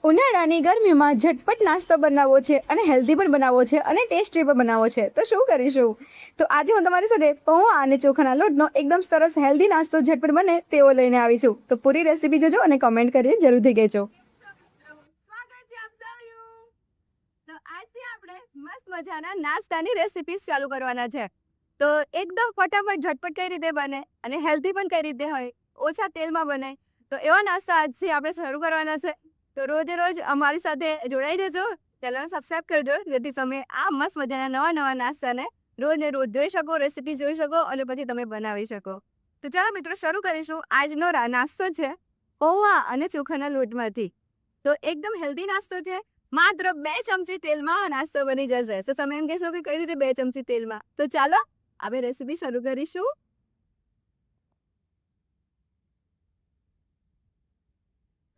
ઉનાળાની ગરમીમાં ઝટપટ નાસ્તો બનાવવો છે અને હેલ્ધી પણ બનાવવો છે અને ટેસ્ટી પણ બનાવવો છે, તો શું કરીશું? તો આજે હું તમારી સાથે પૌવા અને ચોખાના લોટનો એકદમ સરસ હેલ્ધી નાસ્તો ઝટપટ બને તેવો લઈને આવી છું. તો પૂરી રેસીપી જોજો અને કમેન્ટ કરી જરૂરથી કહેજો. સ્વાગત છે આપ સૌનું. તો આજથી આપણે મસ્ત મજાના નાસ્તાની રેસીપી ચાલુ કરવાના છે. તો એકદમ ફટાફટ ઝટપટ કઈ રીતે બને અને હેલ્ધી પણ કઈ રીતે હોય, ઓછા તેલમાં બને, તો એવા નાસ્તા આજથી આપણે શરૂ કરવાના છે. તો રોજે રોજ અમારી સાથે જોડાઈ દેજો, ચેનલ સબસ્ક્રાઈબ કરજો, જેથી તમે આ મસ્ત મજાના નવા નવા નાસ્તાને રોજ ને રોજ જોઈ શકો, રેસીપી જોઈ શકો અને પછી તમે બનાવી શકો. તો ચાલો મિત્રો શરૂ કરીશું. આજનો નાસ્તો છે પૌવા અને ચોખાના લોટમાંથી. તો એકદમ હેલ્ધી નાસ્તો છે. માત્ર 2 ચમચી તેલમાં નાસ્તો બની જશે. તો તમે એમ કહેશો કે કઈ રીતે 2 ચમચી તેલમાં? તો ચાલો આપણે રેસીપી શરૂ કરીશું.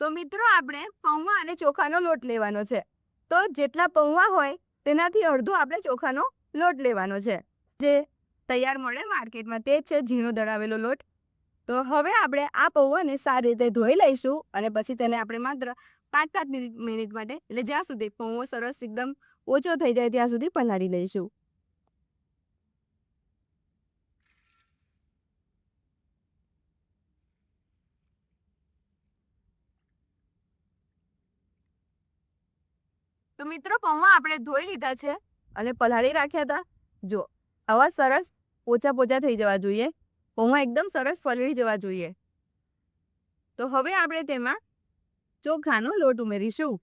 તો મિત્રો આપણે પૌવા અને ચોખાનો લોટ લેવાનો છે. તો જેટલા પૌવા હોય તેનાથી અડધો આપણે ચોખાનો લોટ લેવાનો છે. જે તૈયાર મળે માર્કેટમાં તે જ છે ઝીણો દળાવેલો લોટ. તો હવે આપણે આ પૌવાને સારી રીતે ધોઈ લઈશું અને પછી તેને આપણે માત્ર 5-7 મિનિટ માટે, એટલે જ્યાં સુધી પૌવો સરસ એકદમ ઓછો થઈ જાય ત્યાં સુધી પલાળી લઈશું. તો મિત્રો પૌવા આપણે ધોઈ લીધા છે અને પલાળી રાખ્યા હતા. જો આવા સરસ પોચા પોચા થઈ જવા જોઈએ. પૌવા એકદમ સરસ ફલળી જવા જોઈએ. તો હવે આપણે તેમાં ચોખાનો લોટ ઉમેરીશું.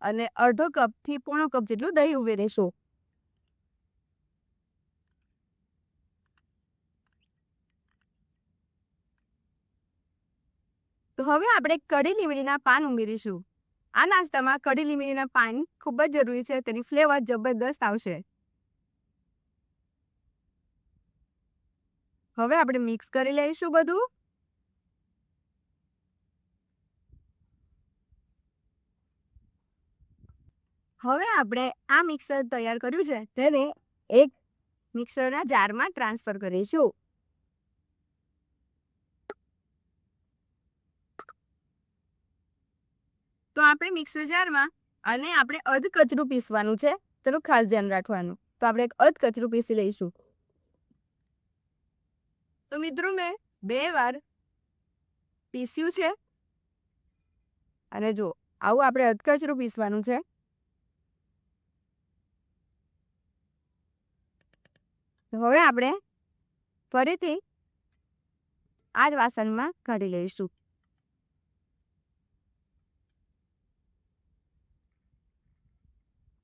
અને અડધો કપ થી પોણો કપ જેટલું દહીં ઉમેરીશું. તો હવે આપણે કઢી લીમડીના પાન ઉમેરીશું. આ નાસ્તામાં કઢી લીમડીના પાન ખૂબ જ જરૂરી છે. તેની ફ્લેવર જબરદસ્ત આવશે. હવે આપણે મિક્સ કરી લઈશું બધું. હવે આપણે આ મિક્સર તૈયાર કર્યું છે તેને એક મિક્સરના જારમાં ટ્રાન્સફર કરીશું. તો આપણે મિક્સર જારમાં અને આપણે અધ કચરું પીસવાનું છે, તેનું ખાસ ધ્યાન રાખવાનું. તો આપણે એક અધ કચરું પીસી લઈશું. તો મિત્રો મેં 2 વાર પીસ્યું છે અને જો આવું આપણે અધ કચરું પીસવાનું છે. હવે આપણે ફરીથી આ જ વાસણમાં કાઢી લઈશું.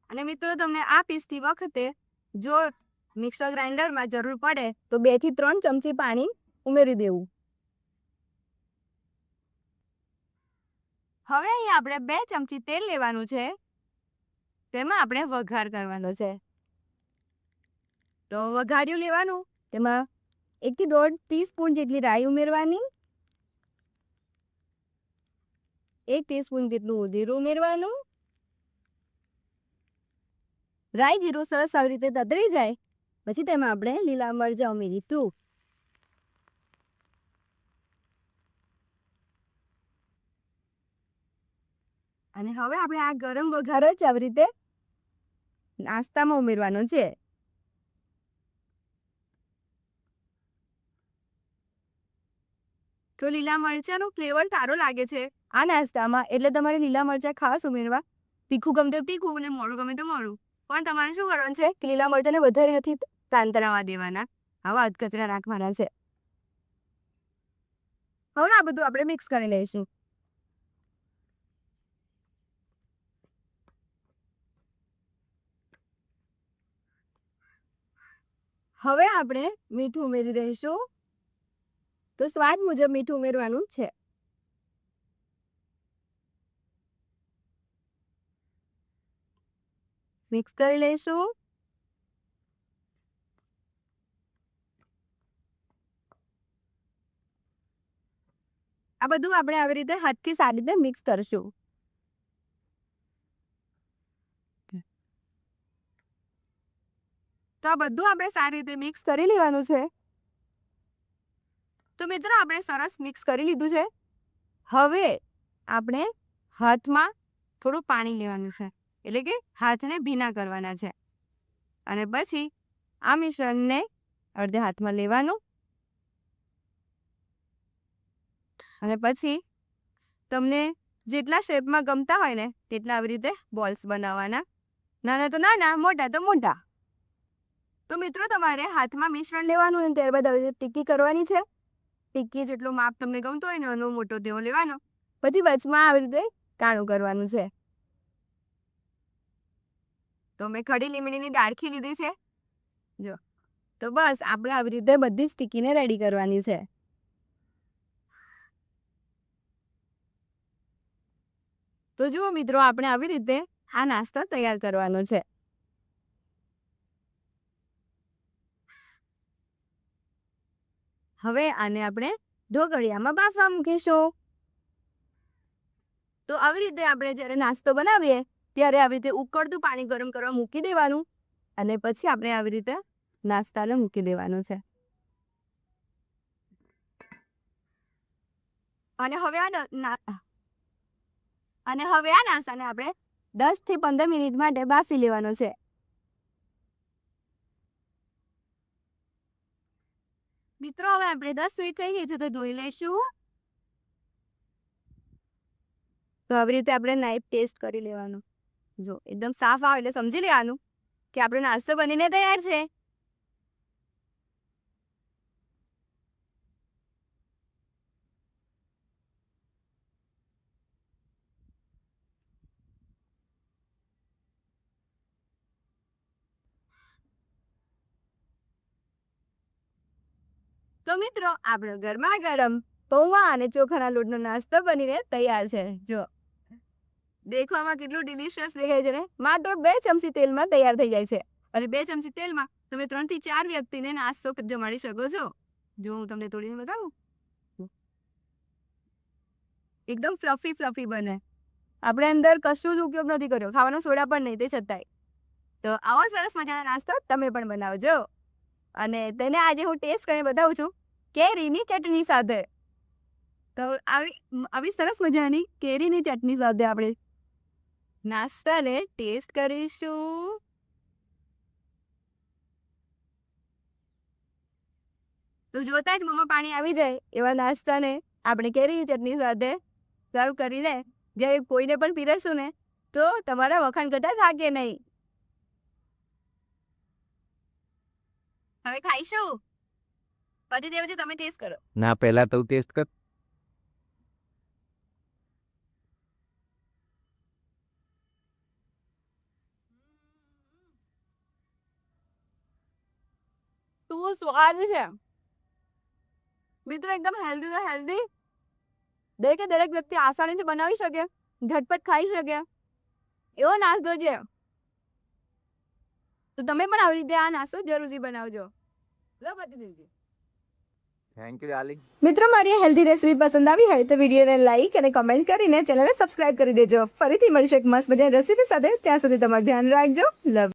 અને મિત્રો તમને આ પીસતી વખતે જો મિક્સર ગ્રાઇન્ડરમાં જરૂર પડે તો 2 થી 3 ચમચી પાણી ઉમેરી દેવું. હવે અહીં આપણે 2 ચમચી તેલ લેવાનું છે. તેમાં આપણે વઘાર કરવાનો છે. તો વઘાર્યું લેવાનું, તેમાં 1 થી 1.5 ટીસ્પૂન જેટલી રાઈ ઉમેરવાની, 1 ટીસ્પૂન જેટલું જીરું ઉમેરવાનું. રાઈ જીરું સરસ આવી રીતે તતરી જાય પછી તેમાં આપણે લીલા મરચાં ઉમેરીશું. અને હવે આપણે આ ગરમ વઘાર જ આવી રીતે નાસ્તામાં ઉમેરવાનો છે. તો લીલા મરચાંનો ફ્લેવર સારો લાગે છે આ નાસ્તામાં, એટલે તમારે લીલા મરચાં ખાસ ઉમેરવા. તીખું ગમે તો તીખું અને મોળું ગમે તો મોળું. પણ તમારે શું કરવાનું છે કે લીલા મરચાંને વધારે નથી તાંતરાવા દેવાના, આવા અધકચરા રાખવાના છે. હવે આ બધું આપણે મિક્સ કરી લઈશું. હવે આપણે મીઠું ઉમેરી દઈશું. તો સ્વાદ મુજબ મીઠું ઉમેરવાનું છે. મિક્સ કરી લઈશું. આ બધું આપણે આવી રીતે હાથથી સારી રીતે મિક્સ કરશું. તો આ બધું આપણે સારી રીતે મિક્સ કરી લેવાનું છે. તો મિત્રો આપણે સરસ મિક્સ કરી લીધું છે. હવે આપણે હાથમાં થોડું પાણી લેવાનું છે, એટલે કે હાથને ભીના કરવાના છે. અને પછી આ મિશ્રણને અડધે હાથમાં લેવાનું અને પછી તમને જેટલા શેપમાં ગમતા હોય ને તેટલા આવી રીતે બોલ્સ બનાવવાના. નાના તો નાના, મોટા તો મોટા. તો મિત્રો તમારે હાથમાં મિશ્રણ લેવાનું અને ત્યારબાદ આવી રીતે ટીક્કી કરવાની છે. ટીક્કી જેટલો માપ તમને ગમતો હોય નાનો મોટો તેવો લેવાનો. પછી વચમાં આવી રીતે કાણું કરવાનું છે. તો મેં ખડી લીમડીની ડાળખી લીધી છે. જો તો બસ આપણે આવી રીતે બધી જ ટીક્કીને રેડી કરવાની છે. તો જુઓ મિત્રો, આપણે આવી રીતે આ નાસ્તો તૈયાર કરવાનો છે. હવે આને આપણે ઢોકળિયામાં બાફવા મૂકીશું. તો આવી રીતે આપણે જ્યારે નાસ્તો બનાવીએ ત્યારે આવી રીતે ઉકળતું પાણી ગરમ કરવા મૂકી દેવાનું અને પછી આપણે આવી રીતે નાસ્તાને મૂકી દેવાનું છે. અને હવે આ નાસ્તાને આપણે 10 થી 15 મિનિટ માટે બાફી લેવાનો છે. મિત્રો હવે આપણે 10 મિનિટ થઈ ગઈ છે તો ધોઈ લઈશું. તો આવી રીતે આપણે નાઈફ ટેસ્ટ કરી લેવાનું. જો એકદમ સાફ આવે એટલે સમજી લેવાનું કે આપણો નાસ્તો બનીને તૈયાર છે. તો મિત્રો આપણો ગરમા ગરમ પૌવા અને ચોખાના લોટનો નાસ્તો બનીને તૈયાર છે. જો દેખવામાં કેટલું ડિલિશિયસ દેખાય છે ને. માત્ર 2 ચમચી તેલમાં તૈયાર થઈ જાય છે. અને 2 ચમચી તેલમાં તમે 3 થી 4 વ્યક્તિને નાસ્તો જમાડી શકો છો. જો હું તમને તોડીને બતાવું, એકદમ ફ્લફી બને. આપણે અંદર કશું જ ઉપયોગ નથી કર્યો, ખાવાનો સોડા પણ નહીં તે છતાંય. તો આવો સરસ મજાનો નાસ્તો તમે પણ બનાવજો. અને તેને આજે હું ટેસ્ટ કરીને બતાવું છું કેરીની ચટણી સાથે. તો આવી સરસ મજાની કેરીની ચટણી સાથે આપણે નાસ્તાને ટેસ્ટ કરીશું. તો જોતા જ મોંમાં પાણી આવી જાય એવા નાસ્તાને આપણે કેરીની ચટણી સાથે સર્વ કરીને જ્યારે કોઈને પણ પીરસશું ને તો તમારા વખાણ કરતા થાકે નહીં. હવે ખાઈશું. પછી દેવજી તમે ટેસ્ટ કરો. ના, પહેલા તો ટેસ્ટ કર. શું સ્વાદ છે મિત્રો, એકદમ હેલ્ધી. દરેક વ્યક્તિ આસાનીથી બનાવી શકે, ઝટપટ ખાઈ શકે એવો નાસ્તો છે. તો તમે પણ આવી રીતે આ નાસ્તો જરૂરથી બનાવજો. Thank you darling. મિત્રો, મારી હેલ્ધી રેસીપી પસંદ આવી હોય તો વિડીયોને લાઈક અને કમેન્ટ કરીને ચેનલને સબસ્ક્રાઇબ કરી દેજો. ફરીથી મળીશું એક મસ્ત મજાની રેસીપી સાથે. ત્યાં સુધી તમારું ધ્યાન રાખજો. લવ.